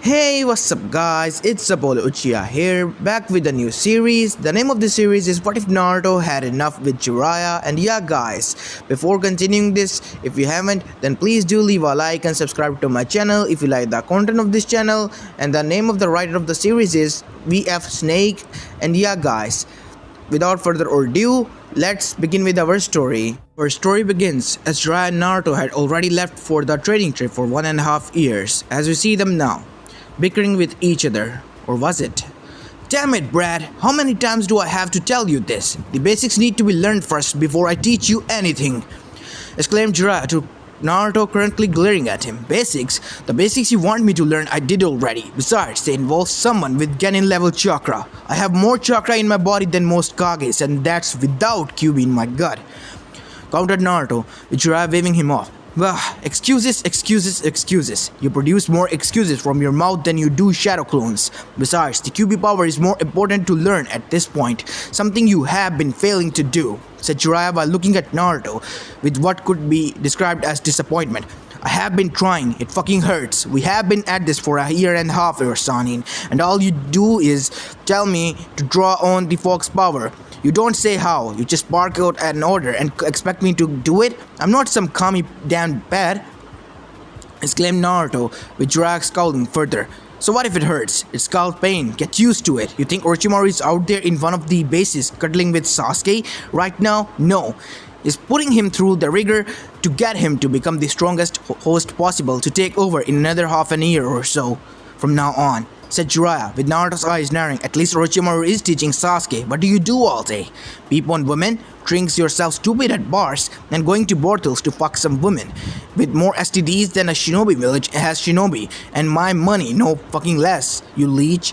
Hey, what's up guys, it's Apollo Uchiha here, back with a new series. The name of the series is What If Naruto Had Enough with Jiraya. And yeah guys, before continuing this, if you haven't, then please do leave a like and subscribe to my channel if you like the content of this channel. And the name of the writer of the series is VF Snake. And yeah guys, without further ado, let's begin with our story. Our story begins as Jiraiya and Naruto had already left for the trading trip for 1.5 years, as we see them now, bickering with each other. Or was it? Damn it, Brad, how many times do I have to tell you this? The basics need to be learned first before I teach you anything, exclaimed Jiraiya to Naruto, currently glaring at him. Basics? The basics you want me to learn I did already. Besides, they involve someone with Genin level chakra. I have more chakra in my body than most Kages, and that's without QB in my gut, countered Naruto, with Jiraiya waving him off. Excuses. You produce more excuses from your mouth than you do shadow clones. Besides, the QB power is more important to learn at this point, something you have been failing to do, said Jiraiya while looking at Naruto with what could be described as disappointment. I have been trying, it fucking hurts. We have been at this for 1.5 years, Sanin, and all you do is tell me to draw on the Fox power. You don't say how, you just bark out an order and expect me to do it? I'm not some kami damn bad, exclaimed Naruto, with Jiraiya scowling further. So what if it hurts? It's scalp pain, get used to it. You think Orochimaru is out there in one of the bases cuddling with Sasuke right now? No. Is putting him through the rigor to get him to become the strongest host possible to take over in another half an year or so from now on, said Jiraiya, with Naruto's eyes narrowing. At least Orochimaru is teaching Sasuke. What do you do all day? Peep on women, drinks yourself stupid at bars, and going to brothels to fuck some women. With more STDs than a shinobi village has shinobi, and my money no fucking less, you leech,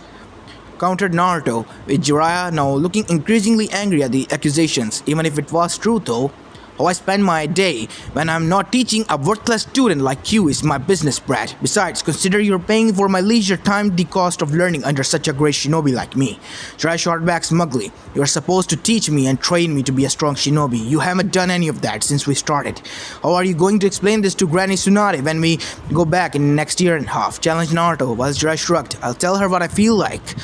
countered Naruto, with Jiraiya now looking increasingly angry at the accusations. Even if it was true though, how I spend my day when I'm not teaching a worthless student like you is my business, Brad. Besides, consider you're paying for my leisure time the cost of learning under such a great shinobi like me. Jiraiya shot back smugly. You're supposed to teach me and train me to be a strong shinobi. You haven't done any of that since we started. How are you going to explain this to Granny Tsunade when we go back in the next 1.5 years? Challenged Naruto, while Jiraiya shrugged. I'll tell her what I feel like.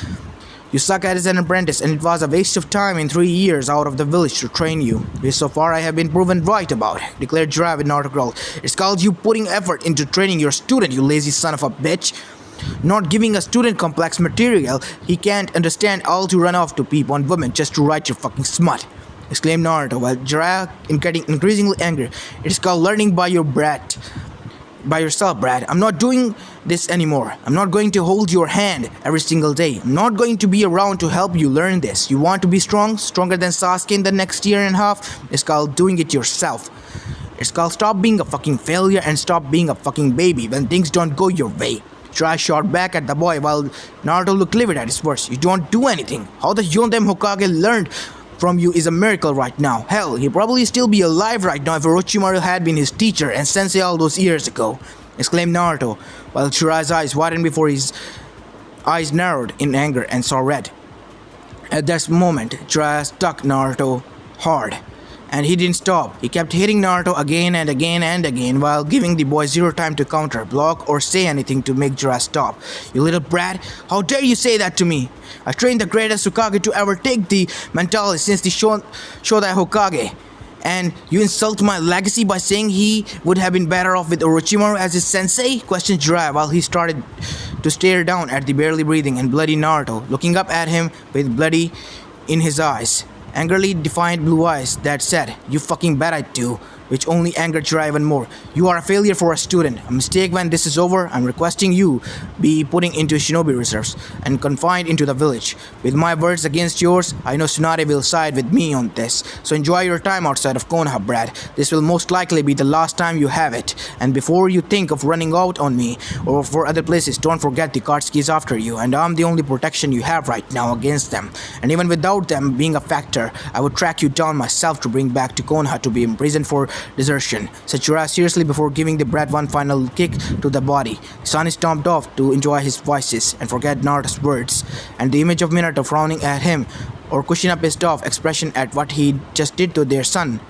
You suck as an apprentice, and it was a waste of time in 3 years out of the village to train you, which so far I have been proven right about, declared Jiraiya with Naruto growled. It's called you putting effort into training your student, you lazy son of a bitch. Not giving a student complex material he can't understand, all to run off to peep on women just to write your fucking smut, exclaimed Naruto, while Jiraiya getting increasingly angry. It's called learning by yourself, Brad. I'm not doing this anymore. I'm not going to hold your hand every single day. I'm not going to be around to help you learn this. You want to be strong, stronger than Sasuke in the next 1.5 years? It's called doing it yourself. It's called stop being a fucking failure and stop being a fucking baby when things don't go your way. Jiraiya shot back at the boy while Naruto looked livid at his words. You don't do anything. How the Yondem Hokage learned from you is a miracle right now. Hell, he'd probably still be alive right now if Orochimaru had been his teacher and sensei all those years ago, exclaimed Naruto, while Jiraiya's eyes widened before his eyes narrowed in anger and saw red. At that moment, Jiraiya struck Naruto hard, and he didn't stop. He kept hitting Naruto again and again and again while giving the boy zero time to counter, block, or say anything to make Jiraiya stop. You little brat, how dare you say that to me? I trained the greatest Hokage to ever take the mentality since the Shodai Hokage, and you insult my legacy by saying he would have been better off with Orochimaru as his sensei? Questioned Jiraiya while he started to stare down at the barely breathing and bloody Naruto, looking up at him with bloody in his eyes. Angrily defiant blue eyes that said, you fucking bet I do, which only angered Jiraiya even more. You are a failure for a student. A mistake. When this is over, I'm requesting you be putting into shinobi reserves and confined into the village. With my words against yours, I know Tsunade will side with me on this. So enjoy your time outside of Konoha, Brad. This will most likely be the last time you have it. And before you think of running out on me or for other places, don't forget the Katsuki's after you, and I'm the only protection you have right now against them. And even without them being a factor, I would track you down myself to bring back to Konoha to be imprisoned for desertion, said Jiraiya seriously before giving the brat one final kick to the body. Sunny stomped off to enjoy his voices and forget Naruto's words, and the image of Minato frowning at him or cushion up his tough expression at what he just did to their son.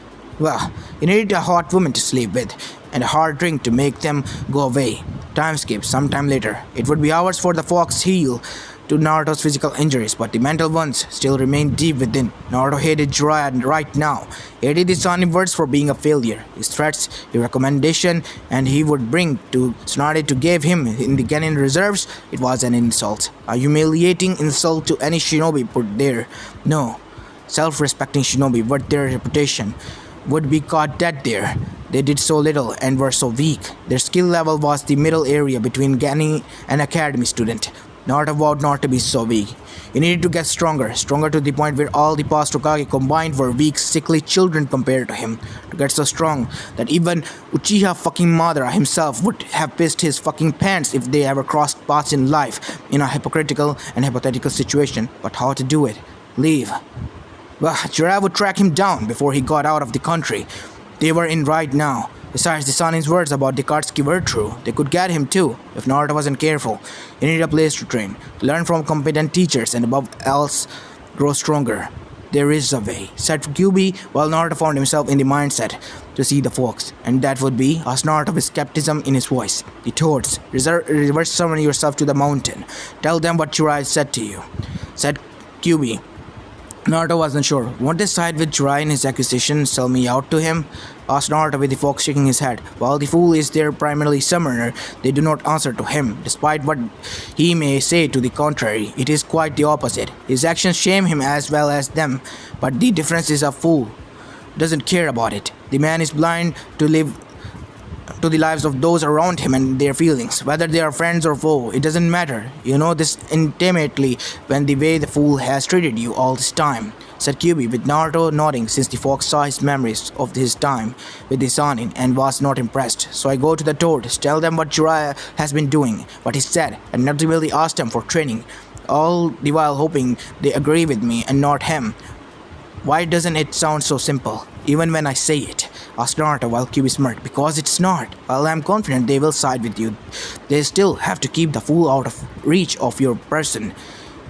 Well, he needed a hot woman to sleep with and a hard drink to make them go away. Time skip, sometime later. It would be hours for the fox heal to Naruto's physical injuries, but the mental ones still remained deep within. Naruto hated Jiraiya right now. He hated his Sanin words for being a failure. His threats, his recommendation, and he would bring to Tsunade to give him in the Genin reserves, it was an insult. A humiliating insult to any shinobi put there. No, self-respecting shinobi worth their reputation would be caught dead there. They did so little and were so weak. Their skill level was the middle area between Genin and academy student. Naruto vowed not to be so weak. He needed to get stronger, stronger to the point where all the past Hokage combined were weak, sickly children compared to him. To get so strong that even Uchiha fucking Madara himself would have pissed his fucking pants if they ever crossed paths in life in a hypocritical and hypothetical situation. But how to do it? Leave. Well, Jiraiya would track him down before he got out of the country they were in right now. Besides, the Sanin's words about the Katsuki were true. They could get him too, if Naruto wasn't careful. He needed a place to train, to learn from competent teachers, and above else, grow stronger. There is a way, said Kyuubi, while Naruto found himself in the mindset to see the fox. And that would be, asked Naruto with skepticism in his voice. The toads, reverse summon yourself to the mountain. Tell them what Jiraiya said to you, said Kyuubi. Naruto wasn't sure. Won't they side with Jiraiya in his accusation, sell me out to him? Asked Naruto with the fox shaking his head. While the fool is their primarily summoner, they do not answer to him. Despite what he may say to the contrary, it is quite the opposite. His actions shame him as well as them. But the difference is a fool doesn't care about it. The man is blind to the lives of those around him and their feelings, whether they are friends or foe. It doesn't matter. You know this intimately when the way the fool has treated you all this time, said Kyuubi, with Naruto nodding since the fox saw his memories of his time with the Sanin and was not impressed. So I go to the toads, tell them what Jiraiya has been doing, what he said, and ultimately ask them for training, all the while hoping they agree with me and not him. Why doesn't it sound so simple, even when I say it? Asked Naruto while Kyuubi smirked. Because it's not. While I'm confident they will side with you, they still have to keep the fool out of reach of your person.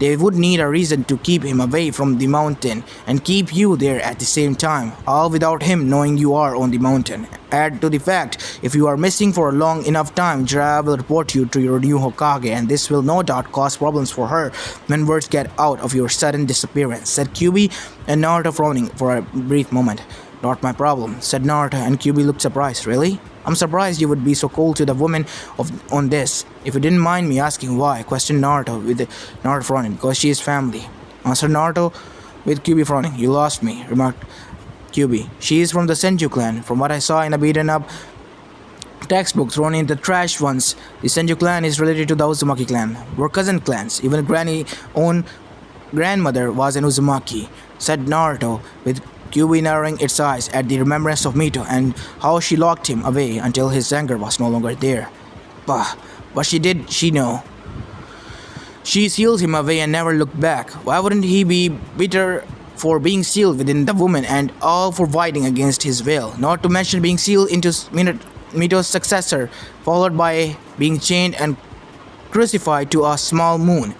They would need a reason to keep him away from the mountain and keep you there at the same time, all without him knowing you are on the mountain. Add to the fact, if you are missing for a long enough time, Jiraiya will report you to your new Hokage, and this will no doubt cause problems for her when words get out of your sudden disappearance, said Kyuubi, and Naruto frowning for a brief moment. Not my problem, said Naruto, and Kyuubi looked surprised. Really? I'm surprised you would be so cold to the woman on this. If you didn't mind me asking why, questioned Naruto with Naruto frowning. Because she is family, answered Naruto with Kyuubi frowning. You lost me, remarked Kyuubi. She is from the Senju clan. From what I saw in a beaten up textbook thrown in the trash once, the Senju clan is related to the Uzumaki clan. We're cousin clans. Even Granny's own grandmother was an Uzumaki, said Naruto with Kyuubi narrowing its eyes at the remembrance of Mito and how she locked him away until his anger was no longer there. Bah, what she did, she know. She sealed him away and never looked back. Why wouldn't he be bitter for being sealed within the woman and all for fighting against his will? Not to mention being sealed into Mito's successor, followed by being chained and crucified to a small moon,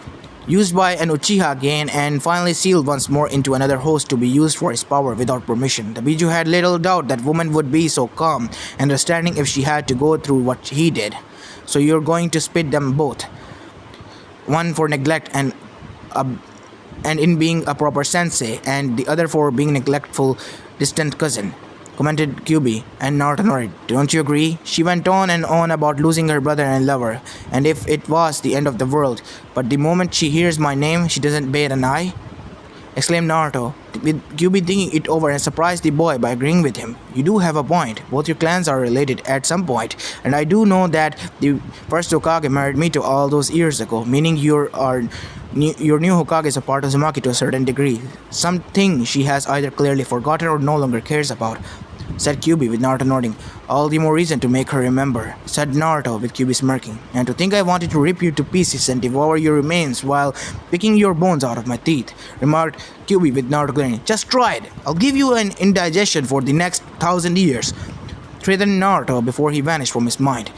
used by an Uchiha again, and finally sealed once more into another host to be used for his power without permission. The Biju had little doubt that woman would be so calm and understanding if she had to go through what he did. So you're going to spit them both. One for neglect and in being a proper sensei, and the other for being neglectful distant cousin, commented Kyuubi, and Naruto nodded. Don't you agree? She went on and on about losing her brother and lover, and if it was the end of the world, but the moment she hears my name, she doesn't bat an eye, exclaimed Naruto, with Kyuubi thinking it over and surprised the boy by agreeing with him. You do have a point. Both your clans are related at some point, and I do know that the first Hokage married Mito all those years ago, meaning your new Hokage is a part of Uzumaki to a certain degree. Something she has either clearly forgotten or no longer cares about, said Kyuubi with Naruto nodding. All the more reason to make her remember, said Naruto with Kyuubi smirking. And to think I wanted to rip you to pieces and devour your remains while picking your bones out of my teeth, remarked Kyuubi with Naruto grinning. Just try it. I'll give you an indigestion for the next 1,000 years, threatened Naruto before he vanished from his mind.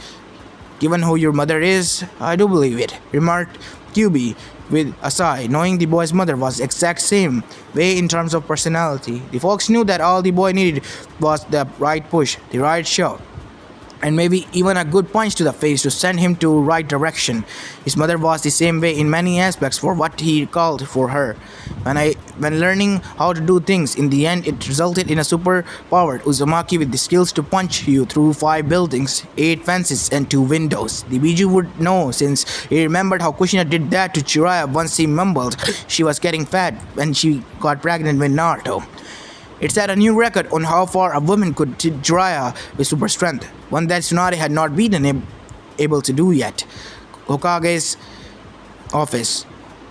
Given who your mother is, I do believe it, remarked Kyuubi with a sigh, knowing the boy's mother was the exact same way in terms of personality. The fox knew that all the boy needed was the right push, the right shove, and maybe even a good punch to the face to send him to right direction. His mother was the same way in many aspects for what he called for her. When learning how to do things, in the end it resulted in a super-powered Uzumaki with the skills to punch you through 5 buildings, 8 fences and 2 windows. The Biju would know since he remembered how Kushina did that to Jiraya once he mumbled she was getting fat when she got pregnant with Naruto. It set a new record on how far a woman could hit Jiraiya with super strength, one that Tsunade had not been able to do yet. Hokage's office.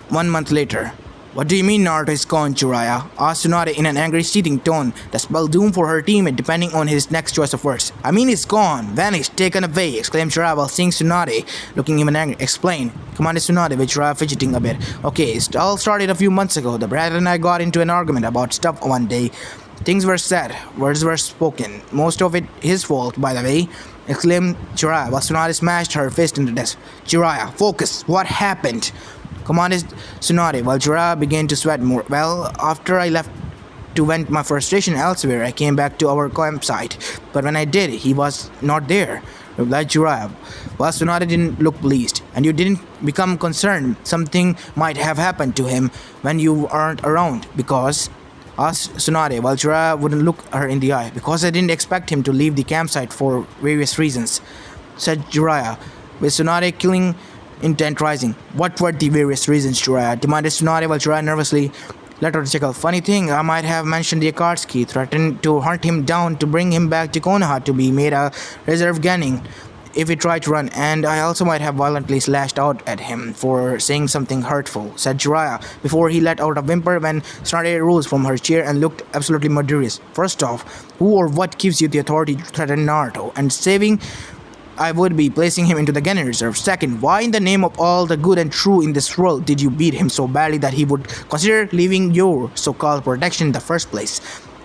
1 month later. What do you mean Naruto is gone, Jiraiya? Asked Tsunade in an angry, seething tone that spelled doom for her teammate depending on his next choice of words. I mean he's gone, vanished, taken away, exclaimed Jiraiya while seeing Tsunade looking even angry. Explain, commanded Tsunade with Jiraiya fidgeting a bit. Okay, it all started a few months ago. The brat and I got into an argument about stuff one day. Things were said, words were spoken. Most of it his fault, by the way, exclaimed Jiraiya while Tsunade smashed her fist into the desk. Jiraiya, focus, what happened? Commanded Tsunade while Jiraiya began to sweat more. Well, after I left to vent my frustration elsewhere, I came back to our campsite. But when I did, he was not there, replied Jiraiya, while Tsunade didn't look pleased. And you didn't become concerned something might have happened to him when you aren't around, because... asked Tsunade while Jiraiya wouldn't look her in the eye. Because I didn't expect him to leave the campsite for various reasons, said Jiraiya, with Tsunade killing intent rising. What were the various reasons, Jiraiya? Demanded Tsunade while Jiraiya nervously let out a chuckle. Funny thing, I might have mentioned the Akatsuki, threatened to hunt him down to bring him back to Konoha to be made a reserve Genin if he tried to run, and I also might have violently slashed out at him for saying something hurtful, said Jiraiya, before he let out a whimper when Tsunade rose from her chair and looked absolutely murderous. First off, who or what gives you the authority to threaten Naruto? And saving I would be placing him into the Genin Reserve. Second, why in the name of all the good and true in this world did you beat him so badly that he would consider leaving your so-called protection in the first place?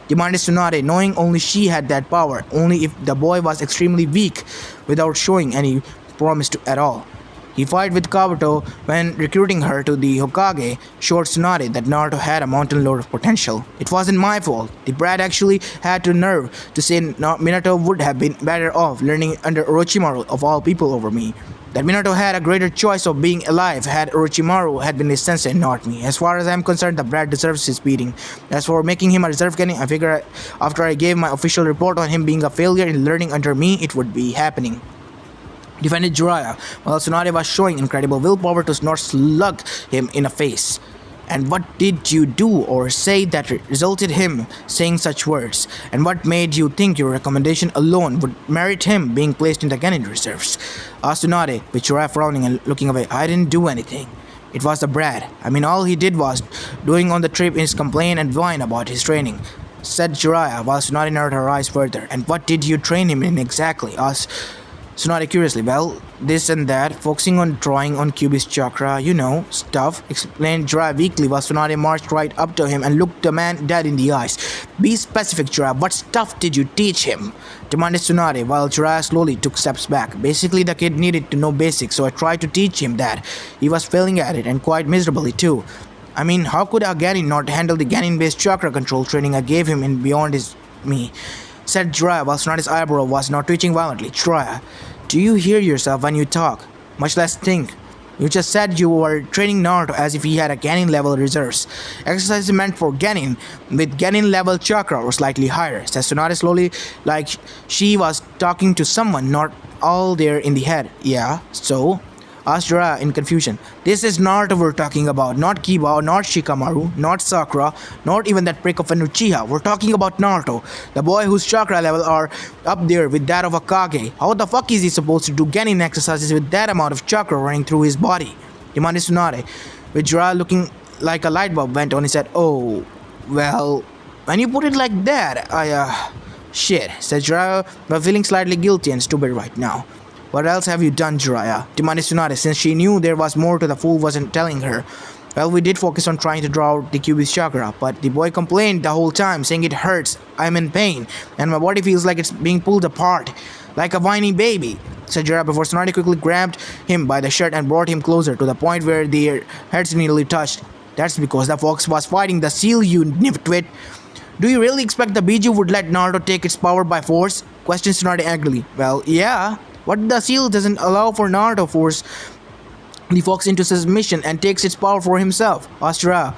Demanded Tsunade, knowing only she had that power, only if the boy was extremely weak, without showing any promise at all. He fought with Kabuto when recruiting her to the Hokage, showed Tsunade that Naruto had a mountain load of potential. It wasn't my fault. The brat actually had the nerve to say Minato would have been better off learning under Orochimaru of all people over me. That Minato had a greater choice of being alive had Orochimaru had been his sensei, not me. As far as I'm concerned, the brat deserves his beating. As for making him a reserve Genin, I figure after I gave my official report on him being a failure in learning under me, it would be happening. Defended Jiraiya, while Tsunade was showing incredible willpower to not slug him in the face. And what did you do or say that resulted him saying such words? And what made you think your recommendation alone would merit him being placed in the Genin reserves? Asked Tsunade, with Jiraiya frowning and looking away. I didn't do anything. It was the brat. I mean, all he did was doing on the trip is complain and whine about his training, said Jiraiya, while Tsunade narrowed her eyes further. And what did you train him in exactly? Asked Tsunade curiously. Well, this and that, focusing on drawing on Kyuubi's chakra, you know, stuff, explained Jiraiya weakly while Tsunade marched right up to him and looked the man dead in the eyes. Be specific, Jiraiya, what stuff did you teach him? Demanded Tsunade while Jiraiya slowly took steps back. Basically, the kid needed to know basics, so I tried to teach him that. He was failing at it, and quite miserably too. I mean, how could a Genin not handle the Genin-based chakra control training I gave him in Beyond His Me? Said Jiraiya while Tsunade's eyebrow was not twitching violently. Jiraiya, do you hear yourself when you talk? Much less think. You just said you were training Naruto as if he had a Genin level reserves. Exercises meant for Genin with Genin level chakra or slightly higher, said Tsunade slowly, like she was talking to someone not all there in the head. Yeah, so? Asked Jiraiya in confusion. This is Naruto we're talking about, not Kiba, not Shikamaru, not Sakura, not even that prick of an Uchiha. We're talking about Naruto, the boy whose chakra level are up there with that of a Kage. How the fuck is he supposed to do Genin exercises with that amount of chakra running through his body? Demanded Tsunade, with Jiraiya looking like a light bulb went on his head. Oh, well, when you put it like that, shit, said Jiraiya, but feeling slightly guilty and stupid right now. What else have you done, Jiraiya? Demanded Tsunade, since she knew there was more to the fool wasn't telling her. Well, we did focus on trying to draw out the Kyuubi's chakra, but the boy complained the whole time, saying it hurts, I'm in pain, and my body feels like it's being pulled apart, like a whiny baby, said Jiraiya before Tsunade quickly grabbed him by the shirt and brought him closer to the point where their heads nearly touched. That's because the fox was fighting the seal, you nitwit. Do you really expect the Biju would let Naruto take its power by force? questioned Tsunade angrily. Well, yeah. What the seal doesn't allow for Naruto force the fox into submission and takes its power for himself, asked Jiraiya,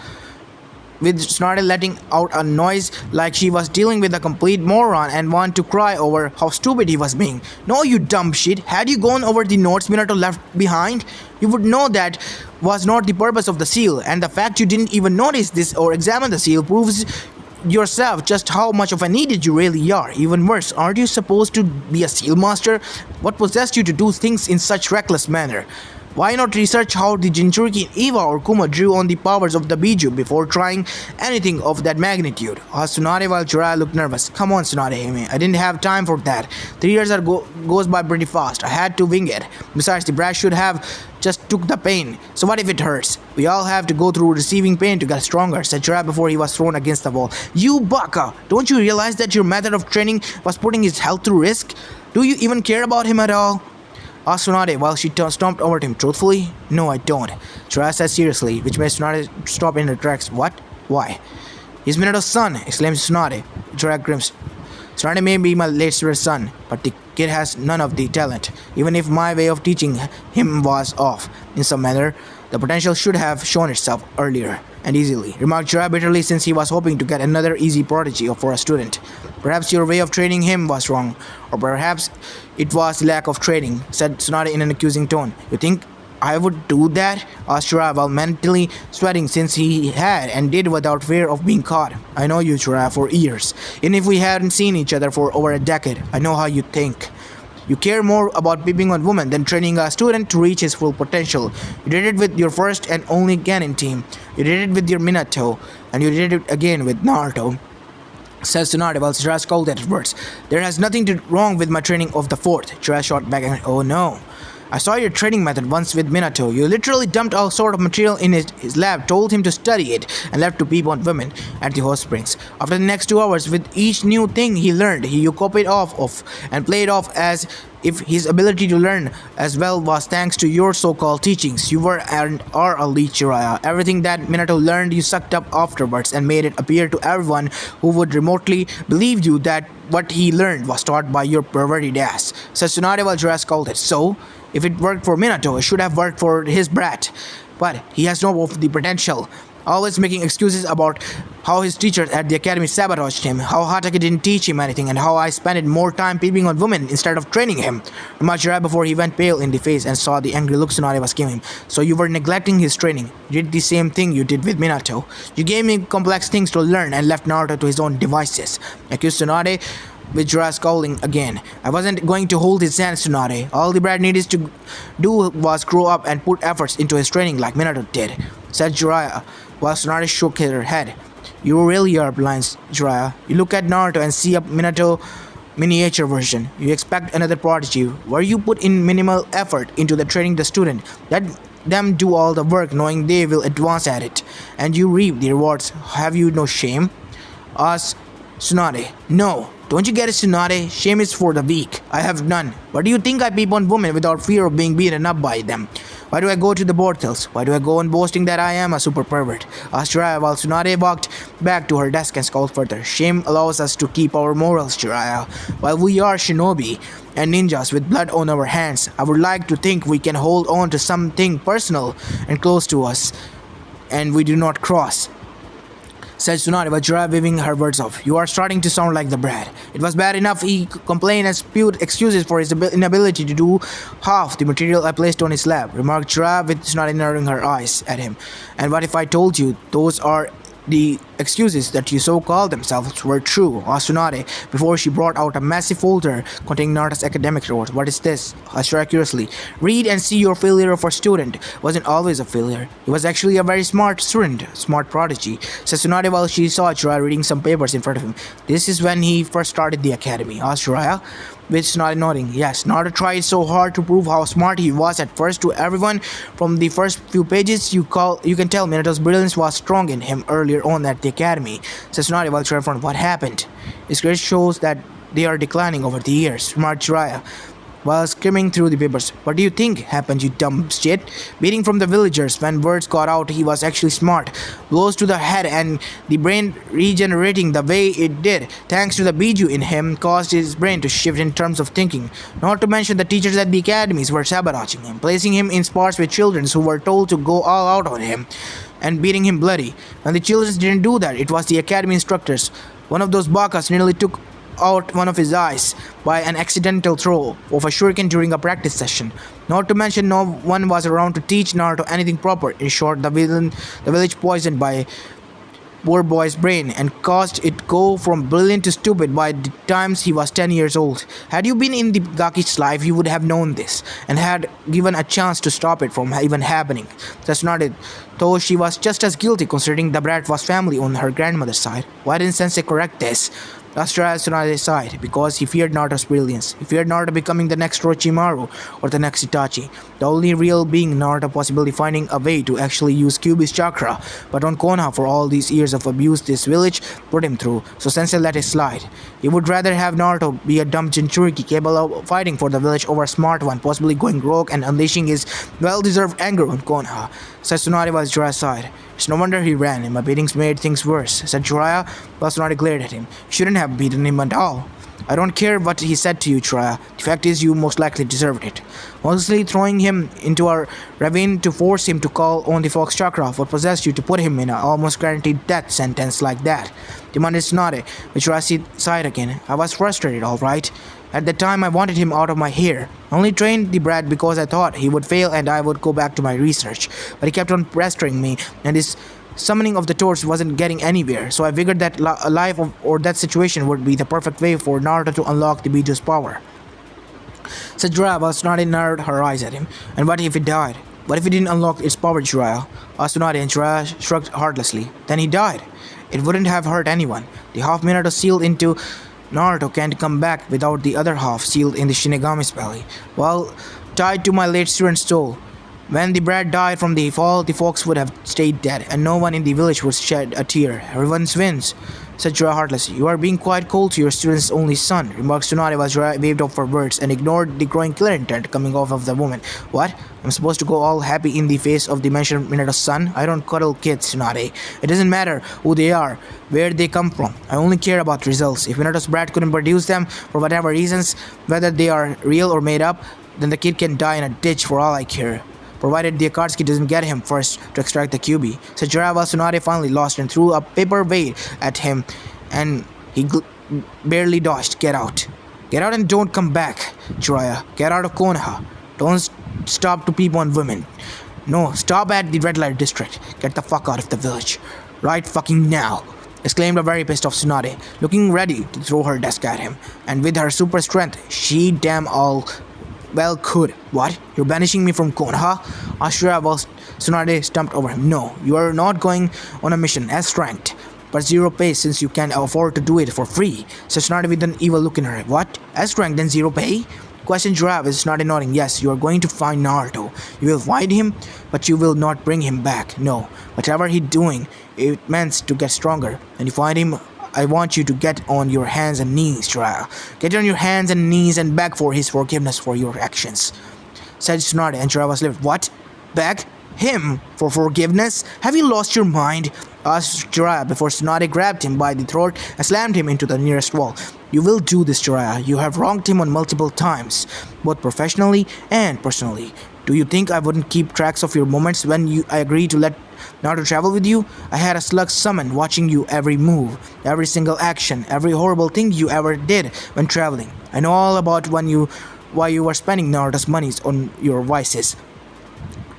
with Tsunade letting out a noise like she was dealing with a complete moron and wanted to cry over how stupid he was being. No, you dumb shit. Had you gone over the notes Minato left behind, you would know that was not the purpose of the seal, and the fact you didn't even notice this or examine the seal proves yourself just how much of an idiot you really are. Even worse, aren't you supposed to be a seal master? What possessed you to do things in such reckless manner? Why not research how the Jinchuriki, Eva or Kuma drew on the powers of the Biju before trying anything of that magnitude? Asked Tsunade while Jiraiya looked nervous. Come on, Tsunade, I didn't have time for that. 3 years goes by pretty fast. I had to wing it. Besides, the brat should have just took the pain. So what if it hurts? We all have to go through receiving pain to get stronger, said Jiraiya before he was thrown against the wall. You baka! Don't you realize that your method of training was putting his health to risk? Do you even care about him at all? Asked Tsunade while she stomped over to him. Truthfully, no, I don't. Jiraiya said seriously, which made Tsunade stop in her tracks. What? Why? He's Minato's son, exclaimed Tsunade. Jiraiya grimaced. Tsunade may be my late sister's son, but the kid has none of the talent. Even if my way of teaching him was off in some manner, the potential should have shown itself earlier and easily, remarked Jiraiya bitterly since he was hoping to get another easy prodigy for a student. Perhaps your way of training him was wrong, or perhaps it was lack of training, said Tsunade in an accusing tone. You think I would do that? Asked Jiraiya while mentally sweating since he had and did without fear of being caught. I know you, Jiraiya, for years. Even if we hadn't seen each other for over a decade, I know how you think. You care more about peeping on women than training a student to reach his full potential. You did it with your first and only Genin team. You did it with your Minato, and you did it again with Naruto, says Tsunade while Jiraiya scowled at his words. There has nothing wrong with my training of the fourth. Jiraiya shot back and oh no. I saw your training method once with Minato. You literally dumped all sort of material in his lab, told him to study it, and left to peep on women at the hot springs. After the next 2 hours, with each new thing he learned, you copied off of and played off as if his ability to learn as well was thanks to your so-called teachings. You were and are a leech, Jiraiya. Everything that Minato learned you sucked up afterwards and made it appear to everyone who would remotely believe you that what he learned was taught by your perverted ass, says Tsunade while Jiraiya scolded. So, if it worked for Minato, it should have worked for his brat. But he has no of the potential. Always making excuses about how his teachers at the academy sabotaged him, how Hatake didn't teach him anything, and how I spent more time peeping on women instead of training him. Remarked Jiraiya before he went pale in the face and saw the angry look Tsunade was giving him. So you were neglecting his training. You did the same thing you did with Minato. You gave me complex things to learn and left Naruto to his own devices, accused Tsunade, with Jiraiya scowling again. I wasn't going to hold his hands, Tsunade. All the brat needed to do was grow up and put efforts into his training like Minato did, said Jiraiya, while Tsunade shook her head. You really are blind, Jiraiya. You look at Naruto and see a Minato miniature version. You expect another prodigy, where you put in minimal effort into the training the student. Let them do all the work knowing they will advance at it, and you reap the rewards. Have you no shame? Asked Tsunade. No. Don't you get it, Tsunade? Shame is for the weak. I have none. Why do you think I peep on women without fear of being beaten up by them? Why do I go to the brothels? Why do I go on boasting that I am a super pervert? Asked Jiraiya while Tsunade walked back to her desk and scowled further. Shame allows us to keep our morals, Jiraiya. While we are shinobi and ninjas with blood on our hands, I would like to think we can hold on to something personal and close to us, and we do not cross, said Tsunade while Jiraiya waving her words off. You are starting to sound like the brat. It was bad enough he complained and spewed excuses for his inability to do half the material I placed on his lab, remarked Jiraiya with Tsunade narrowing her eyes at him. And what if I told you those are the excuses that you so called themselves were true? Asked Tsunade before she brought out a massive folder containing Naruto's academic reports. What is this? Asked Jiraiya curiously. Read and see your failure of a student wasn't always a failure. He was actually a very smart student, smart prodigy, said Tsunade while she saw Jiraiya reading some papers in front of him. This is when he first started the academy, asked Jiraiya, with Tsunade nodding. Yes, Naruto tried so hard to prove how smart he was at first to everyone. From the first few pages, you can tell Minato's brilliance was strong in him earlier on at the academy, said Tsunade while Jiraiya. What happened? His grades shows that they are declining over the years, remarked Jiraiya, while skimming through the papers. What do you think happened, you dumb shit? Beating from the villagers. When words got out, he was actually smart. Blows to the head and the brain regenerating the way it did, thanks to the biju in him, caused his brain to shift in terms of thinking. Not to mention the teachers at the academies were sabotaging him, placing him in spars with children who were told to go all out on him and beating him bloody. When the children didn't do that, it was the academy instructors. One of those bakas nearly took out one of his eyes by an accidental throw of a shuriken during a practice session. Not to mention no one was around to teach Naruto anything proper. In short, the village poisoned by poor boy's brain and caused it go from brilliant to stupid by the times he was 10 years old. Had you been in the Gaki's life, you would have known this and had given a chance to stop it from even happening. That's not it. Though she was just as guilty considering the brat was family on her grandmother's side. Why didn't Sensei correct this? Astra Tsunade's side, because he feared Naruto's brilliance. He feared Naruto becoming the next Orochimaru or the next Itachi. The only real being Naruto possibly finding a way to actually use Kyuubi's chakra. But on Konoha, for all these years of abuse this village put him through, so Sensei let it slide. He would rather have Naruto be a dumb Jinchuriki capable of fighting for the village over a smart one, possibly going rogue and unleashing his well-deserved anger on Konoha. Said Tsunade was Jiraiya's side. It's no wonder he ran, and my beatings made things worse, said Jiraiya, while Tsunade glared at him. You shouldn't have beaten him at all. I don't care what he said to you, Jiraiya. The fact is you most likely deserved it. Mostly throwing him into a ravine to force him to call on the Fox Chakra. What possessed you to put him in an almost guaranteed death sentence like that? Demanded Tsunade, with Jiraiya sighed again. I was frustrated, alright. At the time, I wanted him out of my hair. I only trained the brat because I thought he would fail and I would go back to my research. But he kept on pestering me, and his summoning of the torch wasn't getting anywhere. So I figured that a life or death situation would be the perfect way for Naruto to unlock the Biju's power. Said Jiraiya while Tsunade narrowed her eyes at him. And what if he died? What if he didn't unlock its power, Jiraiya? Asked Tsunade, and Jiraiya shrugged heartlessly. Then he died. It wouldn't have hurt anyone. The half Minato sealed into Naruto can't come back without the other half sealed in the Shinigami's belly, while tied to my late student's soul. When the brat died from the fall, the fox would have stayed dead, and no one in the village would shed a tear. Everyone wins, said Jiraiya heartlessly. You are being quite cold to your student's only son, remarked Tsunade while Jiraiya waved off for words and ignored the growing clear intent coming off of the woman. What? I'm supposed to go all happy in the face of the mentioned Minato's son? I don't cuddle kids, Tsunade. It doesn't matter who they are, where they come from. I only care about results. If Minato's brat couldn't produce them, for whatever reasons, whether they are real or made up, then the kid can die in a ditch for all I care. Provided the Akatsuki doesn't get him first to extract the Kyuubi. Said Jiraiya while Tsunade finally lost and threw a paper weight at him, and he barely dodged. Get out. Get out and don't come back, Jiraiya. Get out of Konoha. Don't stop to peep on women. No, stop at the red light district. Get the fuck out of the village. Right fucking now, exclaimed a very pissed off Tsunade, looking ready to throw her desk at him. And with her super strength, she damn all well could. What? You're banishing me from Konoha? Ashura while Tsunade stumped over him. No, you are not going on a mission as ranked, but zero pay since you can afford to do it for free, said Tsunade with an evil look in her eye. What? As ranked then zero pay? Questioned Jiraiya with Tsunade nodding. Yes, you are going to find Naruto. You will find him, but you will not bring him back. No, whatever he's doing, it meant to get stronger. And you find him, I want you to get on your hands and knees, Jiraiya. Get on your hands and knees and beg for his forgiveness for your actions, said Tsunade, and Jiraiya was left. What? Beg him for forgiveness? Have you lost your mind? Asked Jiraiya before Tsunade grabbed him by the throat and slammed him into the nearest wall. You will do this, Jiraiya. You have wronged him on multiple times, both professionally and personally. Do you think I wouldn't keep tracks of your moments when I agreed to let Naruto travel with you? I had a slug summon watching you every move, every single action, every horrible thing you ever did when traveling. I know all about why you were spending Naruto's monies on your vices.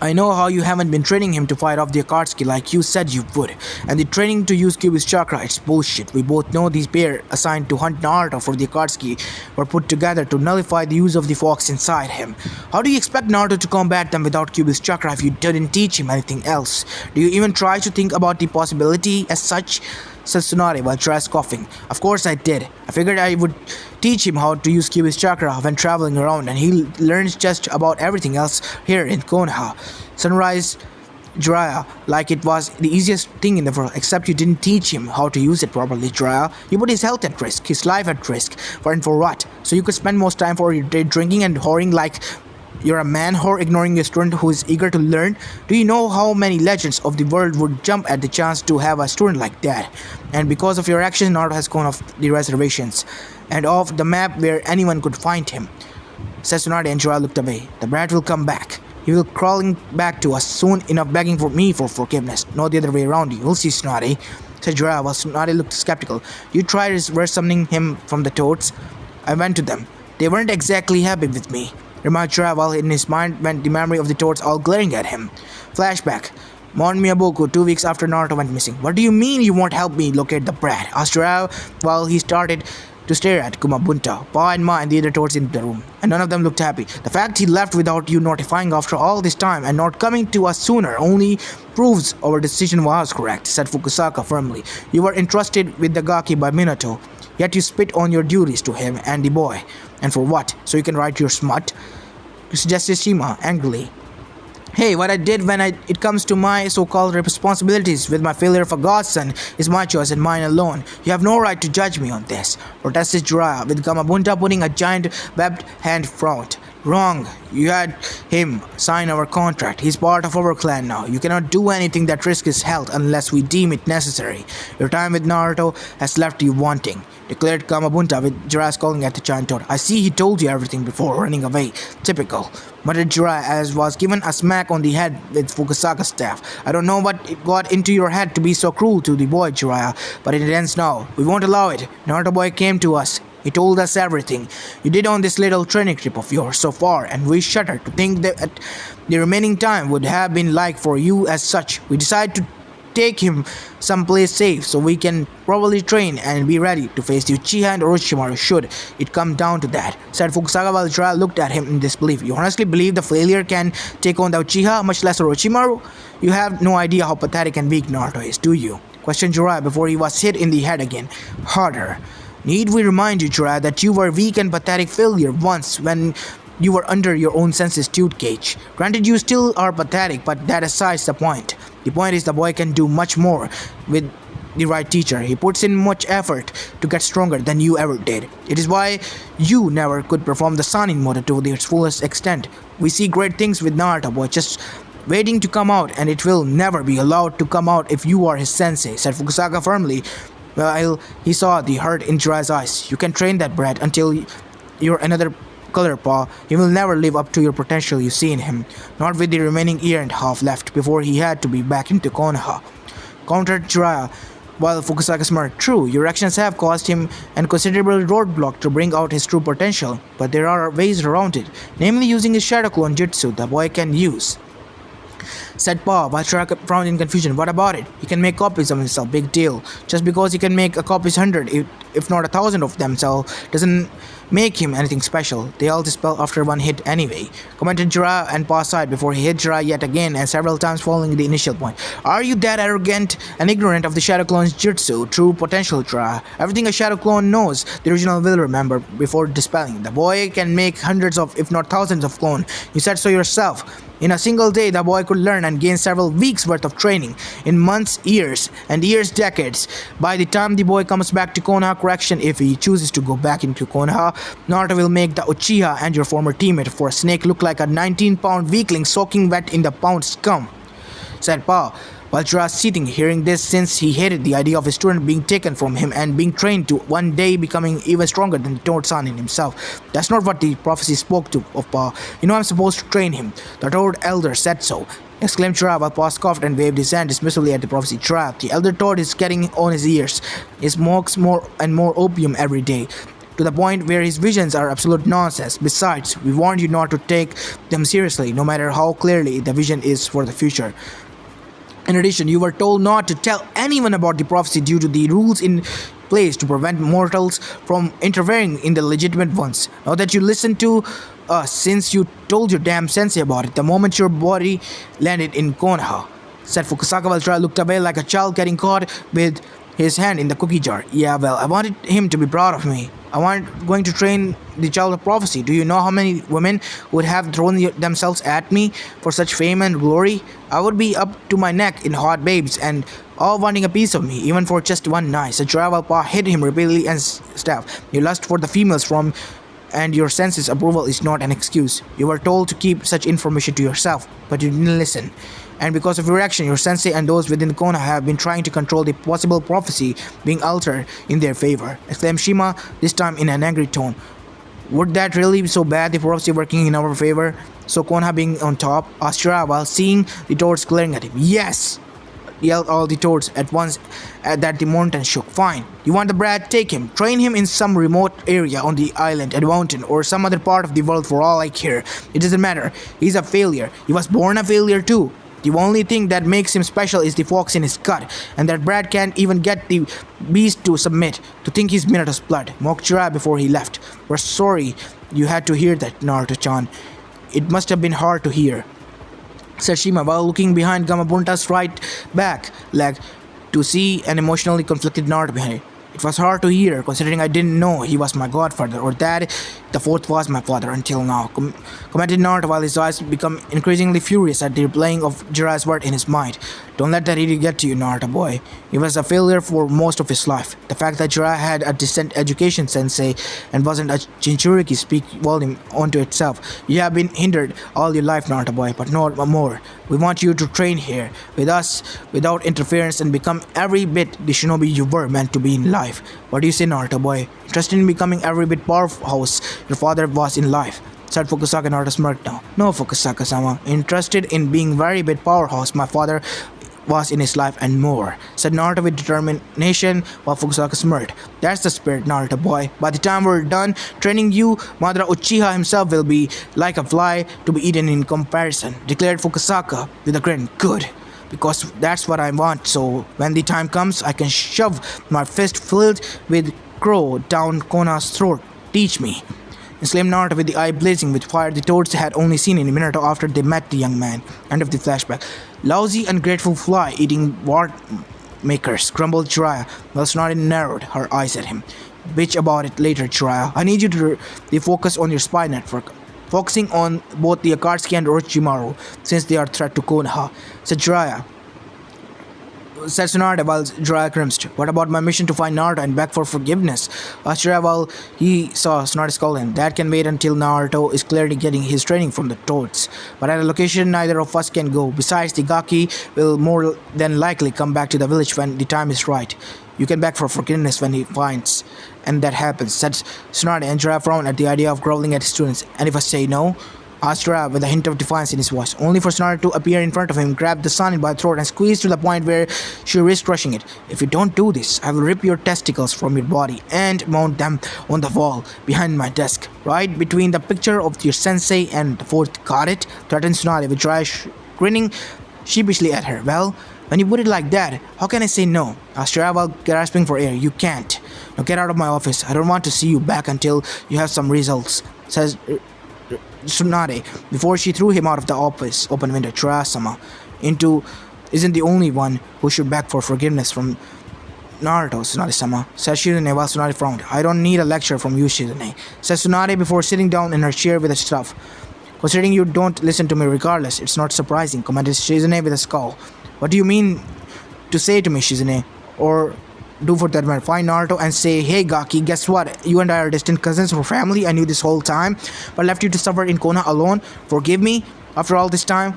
I know how you haven't been training him to fight off the Akatsuki like you said you would. And the training to use Kyuubi's chakra, it's bullshit. We both know these pair assigned to hunt Naruto for the Akatsuki were put together to nullify the use of the fox inside him. How do you expect Naruto to combat them without Kyuubi's chakra if you didn't teach him anything else? Do you even try to think about the possibility as such? Said Tsunade while Jiraiya coughing. Of course I did. I figured I would teach him how to use Kyuubi's chakra when traveling around, and he learns just about everything else here in Konoha. Sunrise Jiraiya, like it was the easiest thing in the world, except you didn't teach him how to use it properly, Jiraiya. You put his health at risk, his life at risk. For what? So you could spend most time for your day drinking and whoring like you're a man whore, ignoring a student who is eager to learn? Do you know how many legends of the world would jump at the chance to have a student like that? And because of your actions, Naruto has gone off the reservations and off the map where anyone could find him. Said Tsunade, and Jiraiya looked away. The brat will come back. He will crawling back to us soon enough, begging for me for forgiveness. Not the other way around. You'll see, Tsunade, said Jiraiya, while Tsunade looked skeptical. You tried reverse summoning him from the toads? I went to them. They weren't exactly happy with me, remarked Jiraiya, while in his mind went the memory of the toads all glaring at him. Flashback. Mon Miyabuku, 2 weeks after Naruto went missing. What do you mean you won't help me locate the brat? Asked Jiraiya while he started to stare at Kumabunta, Pa and Ma and the other toads in the room, and none of them looked happy. The fact he left without you notifying after all this time and not coming to us sooner only proves our decision was correct, said Fukusaka firmly. You were entrusted with the Gaki by Minato, yet you spit on your duties to him and the boy. And for what? So you can write your smut? Suggested Shima angrily. Hey, what I did when it comes to my so-called responsibilities with my failure of a godson is my choice and mine alone. You have no right to judge me on this, protested Jiraiya, with Gamabunta putting a giant webbed hand front. Wrong. You had him sign our contract. He's part of our clan now. You cannot do anything that risks his health unless we deem it necessary. Your time with Naruto has left you wanting, declared Gamabunta, with Jiraiya calling at the giant toad. I see he told you everything before running away. Typical, muttered Jiraiya as was given a smack on the head with Fukusaka's staff. I don't know what it got into your head to be so cruel to the boy, Jiraiya, but it ends now. We won't allow it. Naruto boy came to us. He told us everything you did on this little training trip of yours so far, and we shudder to think that the remaining time would have been like for you as such. We decided to take him someplace safe so we can properly train and be ready to face the Uchiha and Orochimaru should it come down to that, said Fukusaka while Jiraiya looked at him in disbelief. You honestly believe the failure can take on the Uchiha, much less Orochimaru? You have no idea how pathetic and weak Naruto is, do you? Questioned Jiraiya before he was hit in the head again. Harder. Need we remind you, Jiraiya, that you were weak and pathetic failure once when you were under your own senses tutelage. Granted, you still are pathetic, but that aside's the point. The point is the boy can do much more with the right teacher. He puts in much effort to get stronger than you ever did. It is why you never could perform the Sanin mode to its fullest extent. We see great things with Naruto, boy, just waiting to come out, and it will never be allowed to come out if you are his sensei, said Fukusaka firmly, while he saw the hurt in Jiraiya's eyes. You can train that brat until you're another color, Pa. He will never live up to your potential you see in him, not with the remaining year and a half left before he had to be back into Konoha, countered Jiraiya, while Fukusaka smirked. True, your actions have caused him a considerable roadblock to bring out his true potential, but there are ways around it, namely using his shadow clone jutsu the boy can use, said Pa, while Jiraiya frowned in confusion. What about it? He can make copies of himself. Big deal. Just because he can make a copies 100, if not 1,000 of themselves, doesn't make him anything special. They all dispel after one hit anyway, commented Jiraiya, and Pa sighed before he hit Jiraiya yet again and several times following the initial point. Are you that arrogant and ignorant of the Shadow Clone's jutsu, true potential, Jiraiya? Everything a Shadow Clone knows, the original will remember before dispelling. The boy can make hundreds of, if not thousands of clones. You said so yourself. In a single day, the boy could learn and gain several weeks worth of training. In months, years, and years, decades. By the time the boy comes back to Konoha Correction, if he chooses to go back into Konoha, Naruto will make the Uchiha and your former teammate for a snake look like a 19-pound weakling soaking wet in the pound scum, said Pa, while Jiraiya sitting, hearing this since he hated the idea of his student being taken from him and being trained to one day becoming even stronger than the Toad Sanin himself. That's not what the prophecy spoke to of Pa. You know I'm supposed to train him. The Toad Elder said so, exclaimed Jiraiya while Pa scoffed and waved his hand dismissively at the prophecy trap. The Elder Toad is getting on his ears. He smokes more and more opium every day, to the point where his visions are absolute nonsense. Besides, we warned you not to take them seriously, no matter how clearly the vision is for the future. In addition, you were told not to tell anyone about the prophecy due to the rules in place to prevent mortals from interfering in the legitimate ones. Now that you listened to us since you told your damn sensei about it the moment your body landed in Konoha, said Fukusaka while Jiraiya looked away like a child getting caught with his hand in the cookie jar. Yeah, well, I wanted him to be proud of me. I want going to train the child of prophecy. Do you know how many women would have thrown themselves at me for such fame and glory? I would be up to my neck in hot babes and all wanting a piece of me, even for just one night. So Jiraya Pa hit him repeatedly and staff. You lust for the females from and your senses approval is not an excuse. You were told to keep such information to yourself, but you didn't listen. And because of your action, your sensei and those within the Konoha have been trying to control the possible prophecy being altered in their favor, exclaimed Shima, this time in an angry tone. Would that really be so bad, the prophecy working in our favor? So Konoha being on top, asked Jiraya while seeing the toads glaring at him. Yes! Yelled all the toads at once that the mountain shook. Fine. You want the brat? Take him. Train him in some remote area on the island, at a mountain, or some other part of the world for all I care. It doesn't matter. He's a failure. He was born a failure too. The only thing that makes him special is the fox in his gut, and that brat can't even get the beast to submit, to think he's Minato's blood, mocked Jiraiya before he left. We're sorry you had to hear that, Naruto-chan. It must have been hard to hear, said Shima while looking behind Gamabunta's right back leg to see an emotionally conflicted Naruto behind it. It was hard to hear, considering I didn't know he was my godfather, or that the fourth was my father until now, commented Naruto while his eyes become increasingly furious at the replaying of Jiraiya's word in his mind. Don't let that idiot get to you, Naruto boy. He was a failure for most of his life. The fact that Jiraiya had a decent education, sensei, and wasn't a Jinchuriki speak volume onto itself. You have been hindered all your life, Naruto boy, but not more. We want you to train here, with us, without interference, and become every bit the shinobi you were meant to be in life. What do you say, Naruto boy? Interested in becoming every bit powerhouse your father was in life? Said Fukusaka. Naruto smirked now. No, Fukusaka-sama. Interested in being very bit powerhouse my father was in his life and more, said Naruto with determination while Fukusaka smirked. That's the spirit, Naruto boy. By the time we're done training you, Madara Uchiha himself will be like a fly to be eaten in comparison, declared Fukusaka with a grin. Good. Because that's what I want, so when the time comes, I can shove my fist filled with crow down Konoha's throat. Teach me. Exclaimed Naruto with the eye blazing with fire the toads had only seen in Minato after they met the young man. End of the flashback. Lousy, ungrateful fly eating wart makers, grumbled Jiraiya, while Tsunade narrowed her eyes at him. Bitch about it later, Jiraiya. I need you to refocus on your spy network, focusing on both the Akatsuki and Orochimaru, since they are a threat to Konoha, said Jiraiya. Said Tsunade while Jiraiya grimaced. What about my mission to find Naruto and beg for forgiveness? Asked Jiraiya while he saw Tsunade's call in. That can wait until Naruto is clearly getting his training from the toads. But at a location neither of us can go. Besides, the Gaki will more than likely come back to the village when the time is right. You can beg for forgiveness when he finds. And that happens, said Tsunade, and Jiraiya frowned at the idea of groveling at his students. And if I say no? Asked Jiraiya with a hint of defiance in his voice, only for Tsunade to appear in front of him, grab the Sannin by the throat, and squeeze to the point where she risked crushing it. If you don't do this, I will rip your testicles from your body and mount them on the wall behind my desk, right between the picture of your sensei and the fourth. Got it? Threatened Tsunade with Jiraiya grinning sheepishly at her. Well, when you put it like that, how can I say no? Asked Jiraiya while grasping for air. You can't. Now get out of my office. I don't want to see you back until you have some results, says Tsunade before she threw him out of the office open window. Jiraiya-sama isn't the only one who should beg for forgiveness from Naruto, Tsunade-sama, said Shizune while Tsunade frowned. I don't need a lecture from you, Shizune, said Tsunade before sitting down in her chair with a stuff. Considering you don't listen to me regardless, it's not surprising, commented Shizune with a scowl. What do you mean to say to me, Shizune? Or do for that matter, find Naruto and say, hey Gaki, guess what? You and I are distant cousins or family. I knew this whole time, but left you to suffer in Konoha alone. Forgive me after all this time.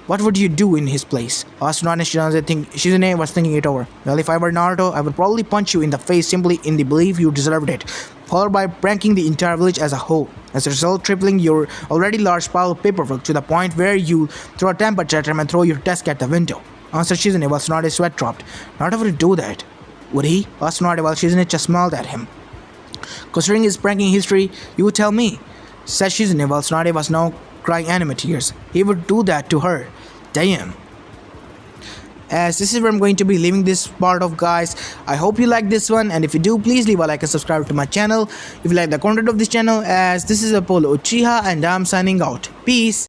What would you do in his place? Asked Shizune was thinking it over. Well, if I were Naruto, I would probably punch you in the face simply in the belief you deserved it, followed by pranking the entire village as a whole. As a result, tripling your already large pile of paperwork to the point where you throw a temper tantrum and throw your desk at the window. Answered Shizune while Tsunade's sweat dropped. Naruto would do that. Would he? Asked Tsunade while Shizune just smiled at him. Considering his pranking history, you would tell me, said Shizune while Tsunade was now crying anime tears. He would do that to her. Damn. As this is where I'm going to be leaving this part of, guys. I hope you like this one, and if you do, please leave a like and subscribe to my channel if you like the content of this channel. As this is Apollo Uchiha and I'm signing out. Peace.